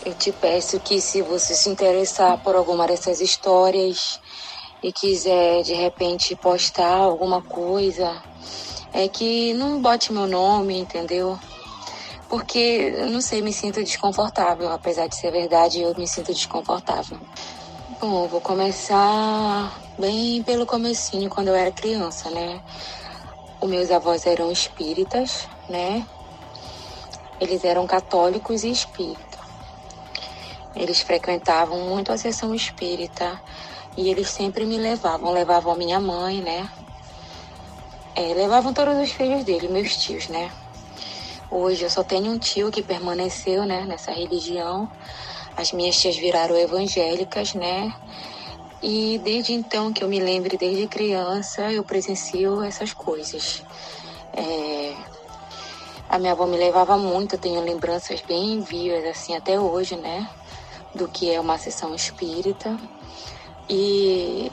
Eu te peço que, se você se interessar por alguma dessas histórias e quiser de repente postar alguma coisa, é que não bote meu nome, entendeu? Porque, eu não sei, me sinto desconfortável. Apesar de ser verdade, eu me sinto desconfortável. Bom, eu vou começar bem pelo comecinho, quando eu era criança, né? Os meus avós eram espíritas, né? Eles eram católicos e espíritas. Eles frequentavam muito a sessão espírita e eles sempre me levavam a minha mãe, né? Levavam todos os filhos dele, meus tios, né? Hoje eu só tenho um tio que permaneceu, né, nessa religião. As minhas tias viraram evangélicas, né? E desde então, que eu me lembro, desde criança, eu presencio essas coisas. A minha avó me levava muito, eu tenho lembranças bem vivas, assim, até hoje, né? Do que é uma sessão espírita. E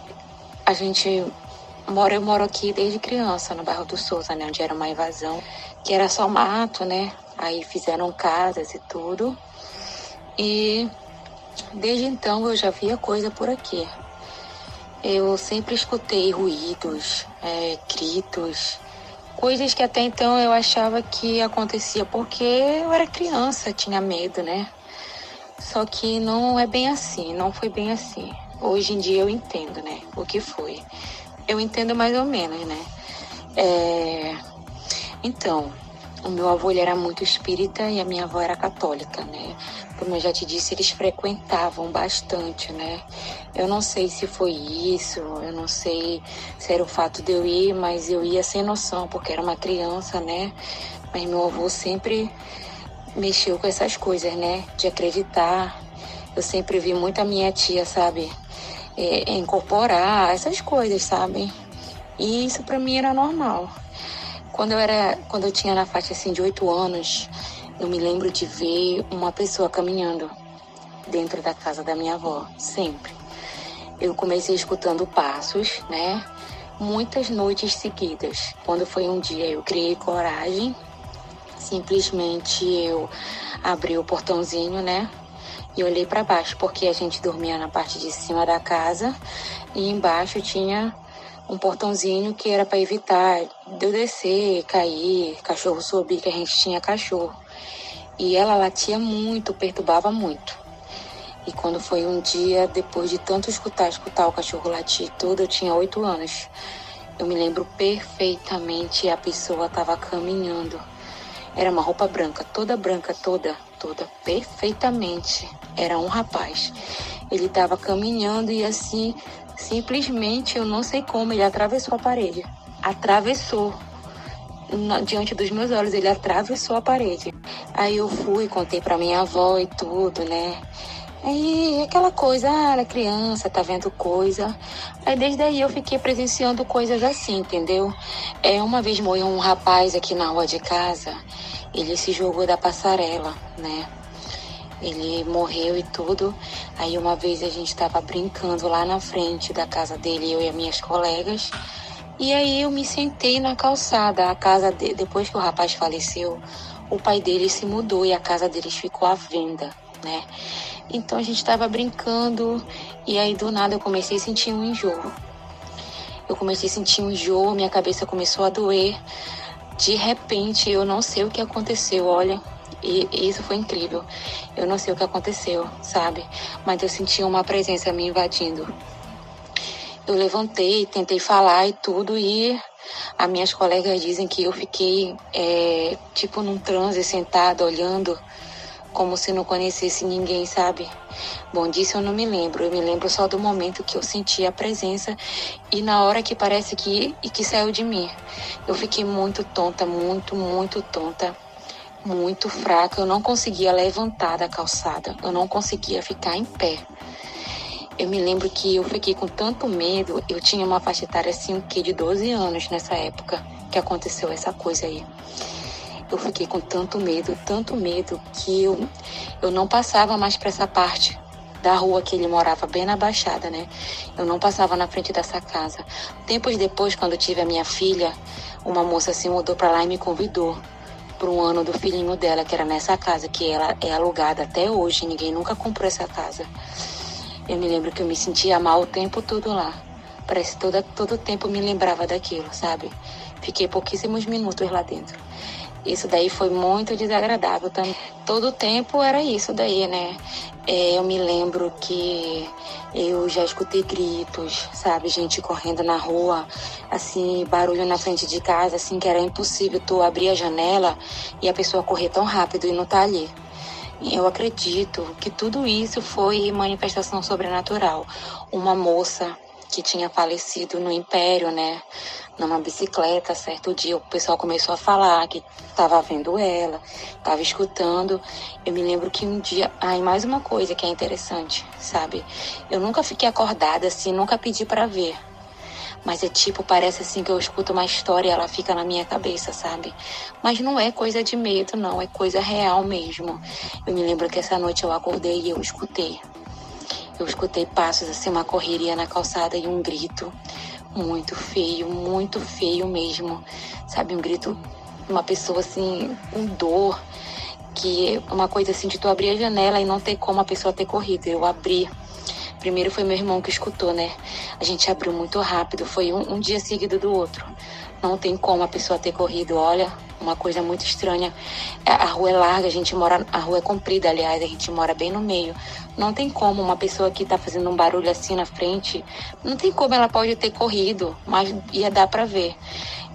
eu moro aqui desde criança, no bairro do Souza, né? Onde era uma invasão, que era só mato, né? Aí fizeram casas e tudo. E desde então eu já via coisa por aqui. Eu sempre escutei ruídos, gritos, coisas que até então eu achava que acontecia porque eu era criança, tinha medo, né? Só que não é bem assim, não foi bem assim. Hoje em dia eu entendo, né, o que foi. Eu entendo mais ou menos, né? Então, o meu avô ele era muito espírita e a minha avó era católica, né? Como eu já te disse, eles frequentavam bastante, né? Eu não sei se foi isso, eu não sei se era o fato de eu ir, mas eu ia sem noção, porque era uma criança, né? Mas meu avô sempre mexeu com essas coisas, né? De acreditar. Eu sempre vi muito a minha tia, sabe? Incorporar essas coisas, sabe? E isso pra mim era normal. Quando eu tinha na faixa assim de 8 anos, eu me lembro de ver uma pessoa caminhando dentro da casa da minha avó, sempre. Eu comecei escutando passos, né? Muitas noites seguidas. Quando foi um dia, eu criei coragem. Simplesmente eu abri o portãozinho, né? E olhei para baixo, porque a gente dormia na parte de cima da casa e embaixo tinha um portãozinho que era para evitar de eu descer, cair, cachorro subir, que a gente tinha cachorro. E ela latia muito, perturbava muito. E quando foi um dia, depois de tanto escutar o cachorro latir tudo, eu tinha 8 anos. Eu me lembro perfeitamente, a pessoa estava caminhando. Era uma roupa branca, toda, perfeitamente. Era um rapaz. Ele estava caminhando e assim, simplesmente, eu não sei como, ele atravessou a parede. Atravessou. Diante dos meus olhos, ele atravessou a parede. Aí eu fui, contei pra minha avó e tudo, né? Aí aquela coisa, era criança, tá vendo coisa. Aí desde aí eu fiquei presenciando coisas assim, entendeu? Uma vez morreu um rapaz aqui na rua de casa, ele se jogou da passarela, né? Ele morreu e tudo. Aí uma vez a gente tava brincando lá na frente da casa dele, eu e as minhas colegas. E aí eu me sentei na calçada. A casa dele, depois que o rapaz faleceu, o pai dele se mudou e a casa deles ficou à venda, né? Então a gente estava brincando e aí do nada eu comecei a sentir um enjoo. Minha cabeça começou a doer. De repente eu não sei o que aconteceu, olha. E isso foi incrível. Eu não sei o que aconteceu, sabe? Mas eu senti uma presença me invadindo. Eu levantei, tentei falar e tudo e as minhas colegas dizem que eu fiquei tipo num transe, sentada, olhando, como se não conhecesse ninguém, sabe? Bom, disso eu não me lembro. Eu me lembro só do momento que eu senti a presença e na hora que parece que saiu de mim. Eu fiquei muito tonta, muito tonta, muito fraca. Eu não conseguia levantar da calçada. Eu não conseguia ficar em pé. Eu me lembro que eu fiquei com tanto medo. Eu tinha uma faixa etária assim, de 12 anos nessa época que aconteceu essa coisa aí. Eu fiquei com tanto medo que eu não passava mais para essa parte da rua que ele morava, bem na Baixada, né? Eu não passava na frente dessa casa. Tempos depois, quando eu tive a minha filha, uma moça se mudou para lá e me convidou pro ano do filhinho dela, que era nessa casa, que ela é alugada até hoje, ninguém nunca comprou essa casa. Eu me lembro que eu me sentia mal o tempo todo lá. Parece que todo tempo me lembrava daquilo, sabe? Fiquei pouquíssimos minutos lá dentro. Isso daí foi muito desagradável também. Todo o tempo era isso daí, né? Eu me lembro que eu já escutei gritos, sabe? Gente correndo na rua, assim, barulho na frente de casa, assim, que era impossível tu abrir a janela e a pessoa correr tão rápido e não tá ali. Eu acredito que tudo isso foi manifestação sobrenatural. Uma moça que tinha falecido no Império, né? Numa bicicleta, certo dia o pessoal começou a falar que estava vendo ela, estava escutando. Eu me lembro que um dia... e mais uma coisa que é interessante, sabe? Eu nunca fiquei acordada assim, nunca pedi para ver. Mas é tipo, parece assim que eu escuto uma história e ela fica na minha cabeça, sabe? Mas não é coisa de medo, não. É coisa real mesmo. Eu me lembro que essa noite eu acordei e eu escutei. Eu escutei passos, assim, uma correria na calçada e um grito muito feio mesmo. Sabe, um grito, uma pessoa assim, com dor. Que é uma coisa assim de tu abrir a janela e não ter como a pessoa ter corrido. Eu abri. Primeiro foi meu irmão que escutou, né? A gente abriu muito rápido, foi um dia seguido do outro. Não tem como a pessoa ter corrido, olha, uma coisa muito estranha. A rua é larga, a rua é comprida, aliás, a gente mora bem no meio. Não tem como uma pessoa que tá fazendo um barulho assim na frente, não tem como ela pode ter corrido, mas ia dar pra ver.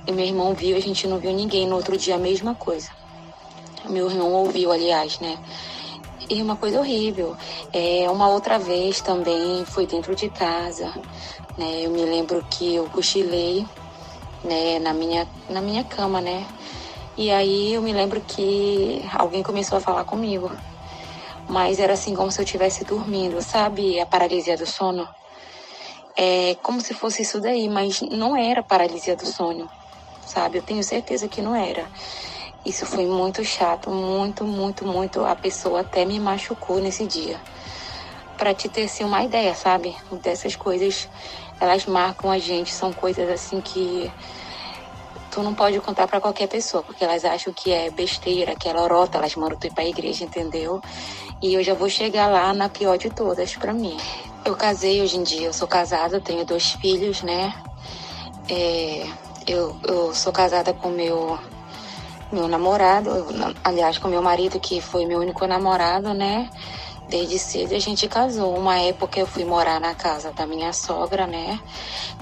E meu irmão viu, a gente não viu ninguém. No outro dia a mesma coisa. Meu irmão ouviu, aliás, né? E uma coisa horrível. Uma outra vez também foi dentro de casa, né? Eu me lembro que eu cochilei, né, na minha cama, né? E aí eu me lembro que alguém começou a falar comigo. Mas era assim como se eu estivesse dormindo, sabe? A paralisia do sono. É como se fosse isso daí, mas não era paralisia do sono, sabe? Eu tenho certeza que não era. Isso foi muito chato, muito. A pessoa até me machucou nesse dia. Pra te ter assim, uma ideia, sabe? Dessas coisas, elas marcam a gente. São coisas assim que tu não pode contar pra qualquer pessoa, porque elas acham que é besteira, que é lorota, elas mandam tu ir pra igreja, entendeu? E eu já vou chegar lá na pior de todas pra mim. Eu casei hoje em dia, eu sou casada, tenho 2 filhos, né? Eu sou casada com meu namorado, aliás, com meu marido, que foi meu único namorado, né? Desde cedo a gente casou. Uma época eu fui morar na casa da minha sogra, né?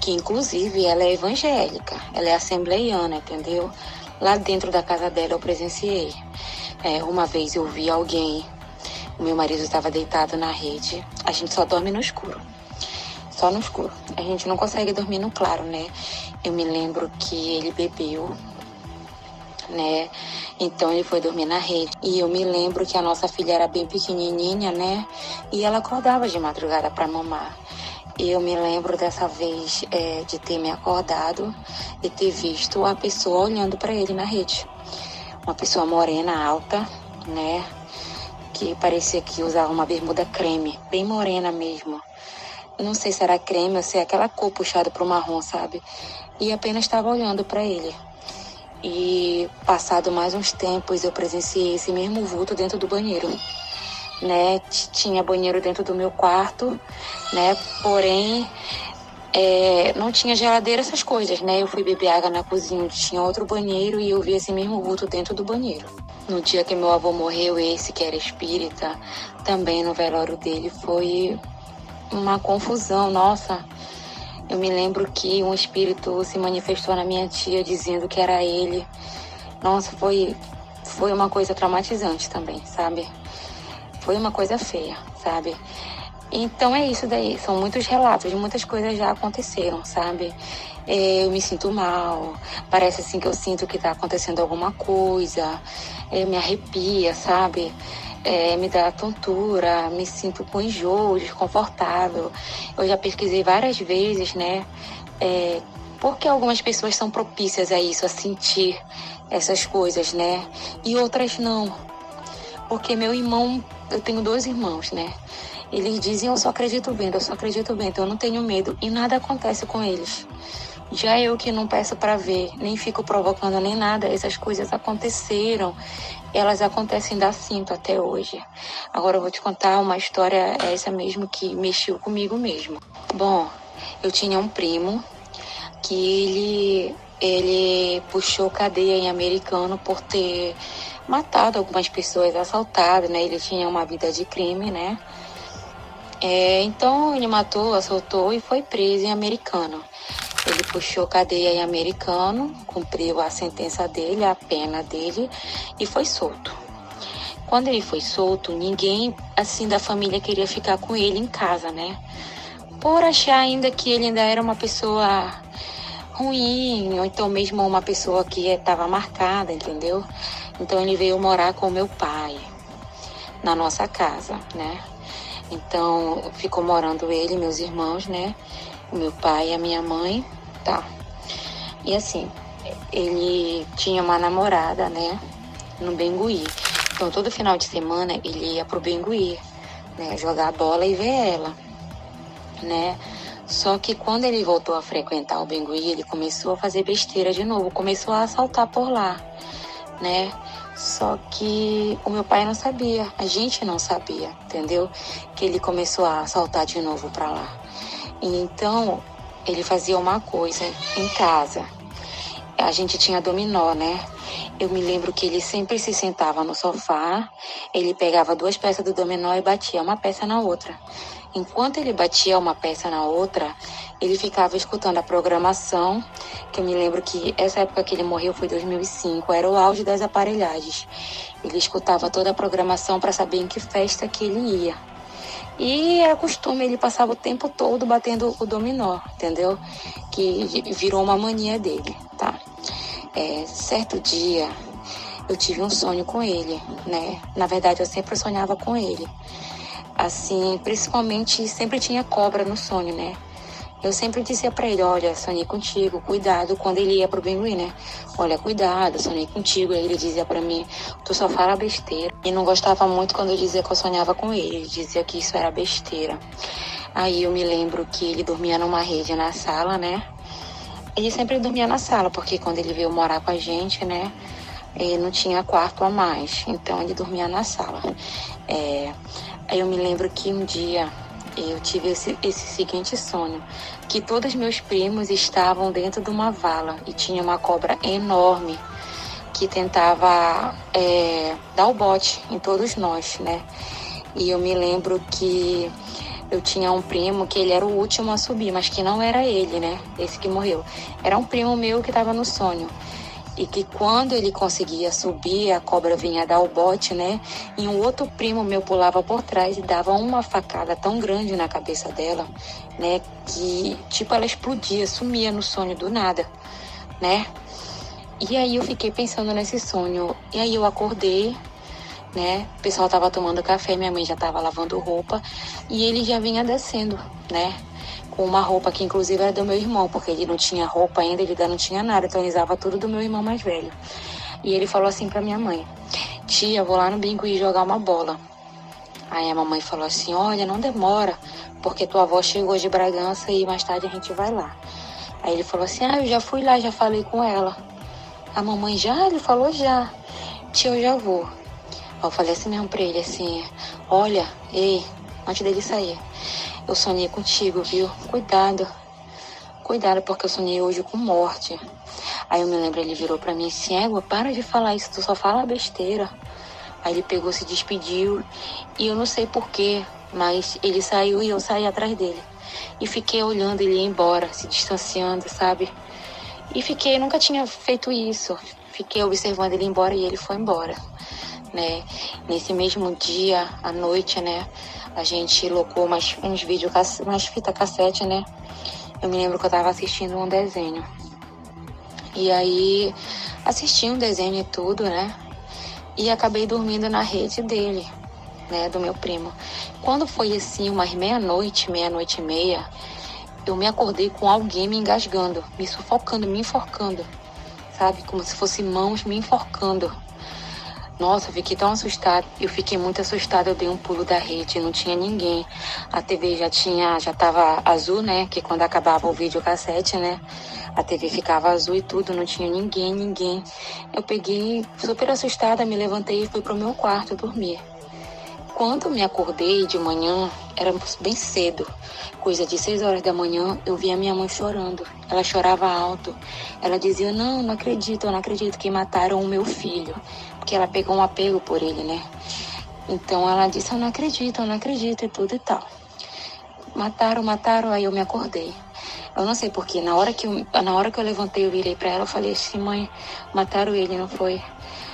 Que inclusive ela é evangélica, ela é assembleiana, entendeu? Lá dentro da casa dela eu presenciei. Uma vez eu vi alguém, o meu marido estava deitado na rede. A gente só dorme no escuro. Só no escuro. A gente não consegue dormir no claro, né? Eu me lembro que ele bebeu, né? Então ele foi dormir na rede. E eu me lembro que a nossa filha era bem pequenininha, né? E ela acordava de madrugada para mamar. E eu me lembro dessa vez de ter me acordado e ter visto a pessoa olhando para ele na rede. Uma pessoa morena, alta, né? Que parecia que usava uma bermuda creme, bem morena mesmo. Não sei se era creme ou se é aquela cor puxada pro marrom, sabe? E apenas estava olhando para ele. E passado mais uns tempos eu presenciei esse mesmo vulto dentro do banheiro, né? Tinha banheiro dentro do meu quarto, né? Porém, não tinha geladeira, essas coisas, né? Eu fui beber água na cozinha, tinha outro banheiro e eu vi esse mesmo vulto dentro do banheiro. No dia que meu avô morreu, esse que era espírita, também no velório dele, foi uma confusão, nossa. Eu me lembro que um espírito se manifestou na minha tia dizendo que era ele. Nossa, foi uma coisa traumatizante também, sabe? Foi uma coisa feia, sabe? Então é isso daí, são muitos relatos, muitas coisas já aconteceram, sabe? Eu me sinto mal, parece assim que eu sinto que tá acontecendo alguma coisa, me arrepia, sabe? Me dá tontura, me sinto com enjoo, desconfortável. Eu já pesquisei várias vezes, né? Porque algumas pessoas são propícias a isso, a sentir essas coisas, né? E outras não. Porque meu irmão, eu tenho 2 irmãos, né? Eles dizem, eu só acredito vendo, eu não tenho medo. E nada acontece com eles. Já eu que não peço para ver, nem fico provocando nem nada, essas coisas aconteceram. Elas acontecem da cinto até hoje. Agora eu vou te contar uma história, essa mesmo, que mexeu comigo mesmo. Bom, eu tinha um primo que ele puxou cadeia em Americano por ter matado algumas pessoas, assaltado, né? Ele tinha uma vida de crime, né? Então ele matou, assaltou e foi preso em Americano. Ele puxou cadeia em Americano, cumpriu a sentença dele, a pena dele e foi solto. Quando ele foi solto, ninguém assim da família queria ficar com ele em casa, né? Por achar ainda que ele ainda era uma pessoa ruim, ou então mesmo uma pessoa que estava marcada, entendeu? Então ele veio morar com meu pai na nossa casa, né? Então ficou morando ele e meus irmãos, né? O meu pai e a minha mãe, tá? E assim, ele tinha uma namorada, né? No Bengui. Então todo final de semana ele ia pro Bengui, né? Jogar bola e ver ela, né? Só que quando ele voltou a frequentar o Bengui, ele começou a fazer besteira de novo, começou a assaltar por lá, né? Só que o meu pai não sabia, a gente não sabia, entendeu? Que ele começou a assaltar de novo pra lá. E então, ele fazia uma coisa em casa. A gente tinha dominó, né? Eu me lembro que ele sempre se sentava no sofá, ele pegava 2 peças do dominó e batia uma peça na outra. Enquanto ele batia uma peça na outra, ele ficava escutando a programação, que eu me lembro que essa época que ele morreu foi 2005, era o auge das aparelhagens. Ele escutava toda a programação para saber em que festa que ele ia. E era costume, ele passava o tempo todo batendo o dominó, entendeu? Que virou uma mania dele, tá? Certo dia, eu tive um sonho com ele, né? Na verdade, eu sempre sonhava com ele. Assim, principalmente, sempre tinha cobra no sonho, né? Eu sempre dizia pra ele, olha, sonhei contigo, cuidado, quando ele ia pro Bengui, né? Olha, cuidado, sonhei contigo. Aí ele dizia pra mim, tu só fala besteira. E não gostava muito quando eu dizia que eu sonhava com ele, ele dizia que isso era besteira. Aí eu me lembro que ele dormia numa rede na sala, né? Ele sempre dormia na sala, porque quando ele veio morar com a gente, né? Ele não tinha quarto a mais, então ele dormia na sala. Aí eu me lembro que um dia eu tive esse seguinte sonho, que todos meus primos estavam dentro de uma vala e tinha uma cobra enorme que tentava dar o bote em todos nós, né? E eu me lembro que eu tinha um primo que ele era o último a subir, mas que não era ele, né? Esse que morreu. Era um primo meu que estava no sonho. E que quando ele conseguia subir, a cobra vinha dar o bote, né? E um outro primo meu pulava por trás e dava uma facada tão grande na cabeça dela, né? Que, tipo, ela explodia, sumia no sonho do nada, né? E aí eu fiquei pensando nesse sonho. E aí eu acordei, né? O pessoal tava tomando café, minha mãe já tava lavando roupa. E ele já vinha descendo, né? Com uma roupa que inclusive era do meu irmão, porque ele não tinha roupa ainda, ele ainda não tinha nada, então ele usava tudo do meu irmão mais velho. E ele falou assim pra minha mãe, tia, vou lá no Bengui jogar uma bola. Aí a mamãe falou assim, olha, não demora, porque tua avó chegou de Bragança e mais tarde a gente vai lá. Aí ele falou assim, eu já fui lá, já falei com ela. A mamãe já? Ele falou já. Tia, eu já vou. Aí eu falei assim mesmo pra ele, assim, olha, ei, antes dele sair, eu sonhei contigo, viu? Cuidado, porque eu sonhei hoje com morte. Aí eu me lembro, ele virou pra mim assim, égua, para de falar isso, tu só fala besteira. Aí ele pegou, se despediu, e eu não sei porquê, mas ele saiu e eu saí atrás dele. E fiquei olhando ele ir embora, se distanciando, sabe? E fiquei, nunca tinha feito isso. Fiquei observando ele ir embora e ele foi embora, né? Nesse mesmo dia, à noite, né? A gente locou umas fita cassete, né? Eu me lembro que eu tava assistindo um desenho. E aí, assisti um desenho e tudo, né? E acabei dormindo na rede dele, né? Do meu primo. Quando foi assim, umas meia-noite e meia, eu me acordei com alguém me engasgando, me sufocando, me enforcando, sabe? Como se fosse mãos me enforcando. Nossa, eu fiquei tão assustada. Eu fiquei muito assustada. Eu dei um pulo da rede, não tinha ninguém. A TV já tava azul, né? Que quando acabava o videocassete, né? A TV ficava azul e tudo, não tinha ninguém. Eu peguei, super assustada, me levantei e fui pro meu quarto dormir. Quando me acordei de manhã, era bem cedo, coisa de 6 horas da manhã, eu vi a minha mãe chorando. Ela chorava alto. Ela dizia, eu não acredito que mataram o meu filho. Porque ela pegou um apego por ele, né? Então ela disse, eu não acredito e tudo e tal. Mataram, aí eu me acordei. Eu não sei porquê, na hora que eu levantei, eu virei pra ela, eu falei assim, mãe, mataram ele, não foi?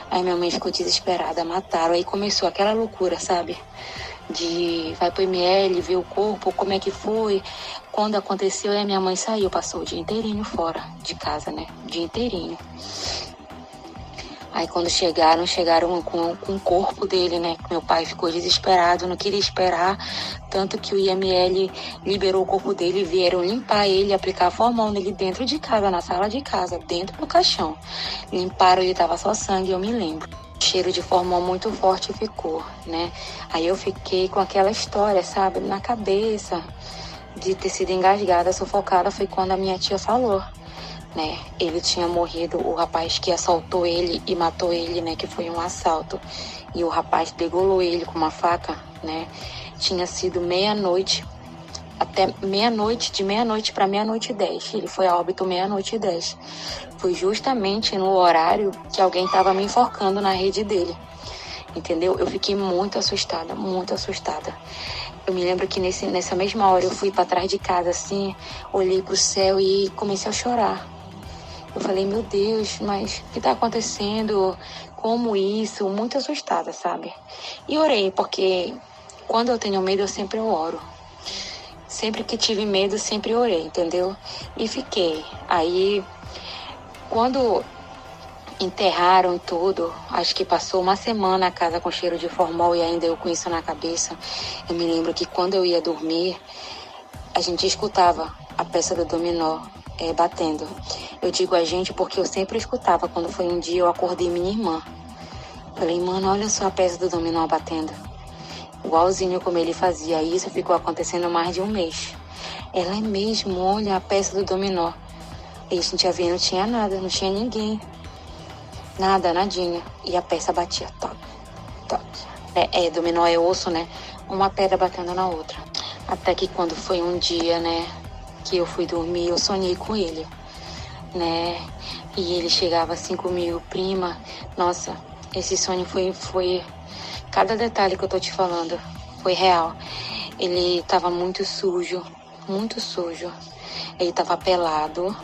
Aí minha mãe ficou desesperada, mataram. Aí começou aquela loucura, sabe? De vai pro ML, ver o corpo, como é que foi. Quando aconteceu, aí a minha mãe saiu, passou o dia inteirinho fora de casa, né? O dia inteirinho. Aí quando chegaram com o corpo dele, né? Meu pai ficou desesperado, não queria esperar. Tanto que o IML liberou o corpo dele e vieram limpar ele, aplicar formol nele dentro de casa, na sala de casa, dentro do caixão. Limparam, ele tava só sangue, eu me lembro. O cheiro de formol muito forte ficou, né? Aí eu fiquei com aquela história, sabe? Na cabeça de ter sido engasgada, sufocada, foi quando a minha tia falou. Né? Ele tinha morrido, o rapaz que assaltou ele e matou ele, né? Que foi um assalto. E o rapaz degolou ele com uma faca, né? Tinha sido meia-noite, até meia-noite, de meia-noite para meia-noite e 10. Ele foi a óbito meia-noite e 10. Foi justamente no horário que alguém estava me enforcando na rede dele. Entendeu? Eu fiquei muito assustada, muito assustada. Eu me lembro que nessa mesma hora eu fui para trás de casa, assim, olhei pro céu e comecei a chorar. Eu falei, meu Deus, mas o que tá acontecendo? Como isso? Muito assustada, sabe? E orei, porque quando eu tenho medo, eu sempre oro. Sempre que tive medo, sempre orei, entendeu? E fiquei. Aí, quando enterraram tudo, acho que passou uma semana a casa com cheiro de formol e ainda eu com isso na cabeça. Eu me lembro que quando eu ia dormir, a gente escutava a peça do dominó batendo. Eu digo a gente porque eu sempre escutava. Quando foi um dia eu acordei minha irmã. Falei, mano, olha só a peça do dominó batendo. Igualzinho como ele fazia. Isso ficou acontecendo mais de um mês. Ela é mesmo, olha a peça do dominó. E a gente ia ver, não tinha nada, não tinha ninguém. Nada, nadinha. E a peça batia, toque, toque. Dominó é osso, né? Uma pedra batendo na outra. Até que quando foi um dia, né, que eu fui dormir, eu sonhei com ele, né? E ele chegava assim comigo, prima. Nossa, esse sonho foi... Cada detalhe que eu tô te falando foi real. Ele tava muito sujo, muito sujo. Ele tava pelado.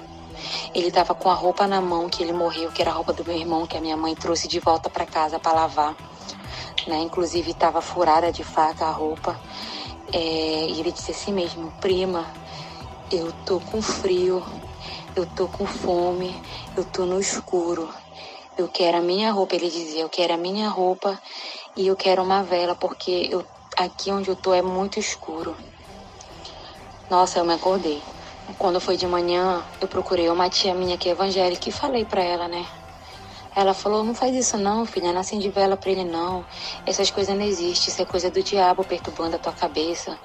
Ele tava com a roupa na mão que ele morreu, que era a roupa do meu irmão, que a minha mãe trouxe de volta pra casa pra lavar, né? Inclusive tava furada de faca a roupa. E ele disse assim mesmo, prima, eu tô com frio, eu tô com fome, eu tô no escuro. Eu quero a minha roupa, ele dizia, eu quero a minha roupa e eu quero uma vela, porque aqui onde eu tô é muito escuro. Nossa, eu me acordei. Quando foi de manhã, eu procurei uma tia minha que é evangélica e falei pra ela, né? Ela falou, não faz isso não, filha, não acende vela pra ele não. Essas coisas não existem, isso é coisa do diabo perturbando a tua cabeça.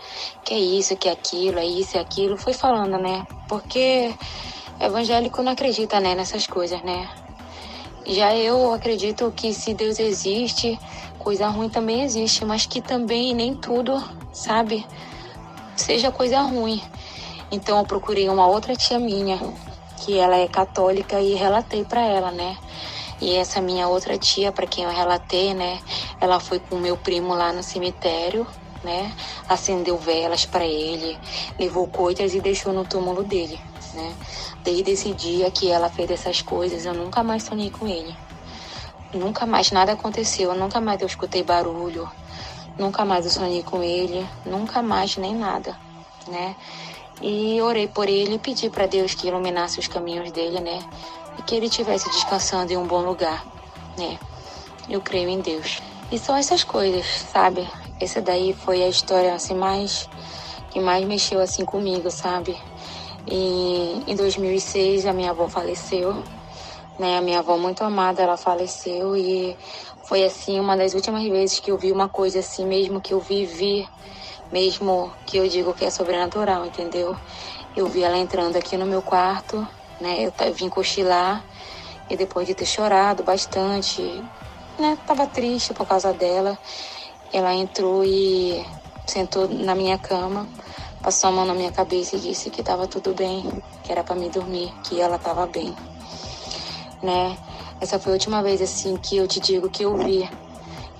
Que é isso, que é aquilo, é isso, é aquilo. Foi falando, né? Porque evangélico não acredita, né, nessas coisas, né? Já eu acredito que se Deus existe, coisa ruim também existe, mas que também nem tudo, sabe, seja coisa ruim. Então eu procurei uma outra tia minha, que ela é católica, e relatei pra ela, né? E essa minha outra tia, para quem eu relatei, né, ela foi com o meu primo lá no cemitério, né, acendeu velas para ele, levou coisas e deixou no túmulo dele, né. Desde esse dia que ela fez essas coisas, eu nunca mais sonhei com ele. Nunca mais nada aconteceu, nunca mais eu escutei barulho, nunca mais eu sonhei com ele, nunca mais nem nada, né. E orei por ele e pedi para Deus que iluminasse os caminhos dele, né, e que ele estivesse descansando em um bom lugar, né? Eu creio em Deus. E são essas coisas, sabe? Essa daí foi a história assim que mais mexeu assim comigo, sabe? E em 2006 a minha avó faleceu, né? A minha avó muito amada, ela faleceu e Foi assim, uma das últimas vezes que eu vi uma coisa assim, mesmo que eu vivi, mesmo que eu digo que é sobrenatural, entendeu? Eu vi ela entrando aqui no meu quarto, né? Eu vim cochilar e depois de ter chorado bastante, né? Tava triste por causa dela. Ela entrou e sentou na minha cama, passou a mão na minha cabeça e disse que tava tudo bem, que era para mim dormir, que ela tava bem, né? Essa foi a última vez, assim, que eu te digo que eu vi,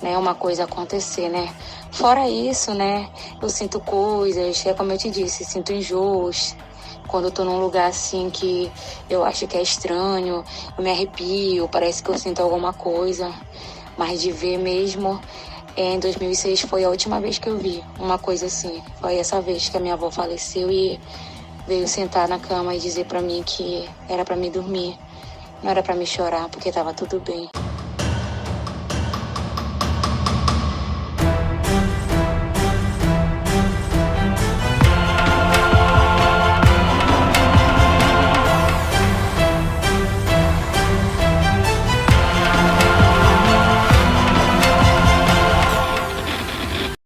né, uma coisa acontecer, né? Fora isso, né, eu sinto coisas, é como eu te disse, sinto enjoos. Quando eu tô num lugar, assim, que eu acho que é estranho, eu me arrepio, parece que eu sinto alguma coisa. Mas de ver mesmo, em 2006 foi a última vez que eu vi uma coisa assim. Foi essa vez que a minha avó faleceu e veio sentar na cama e dizer pra mim que era pra me dormir. Não era pra me chorar, porque tava tudo bem.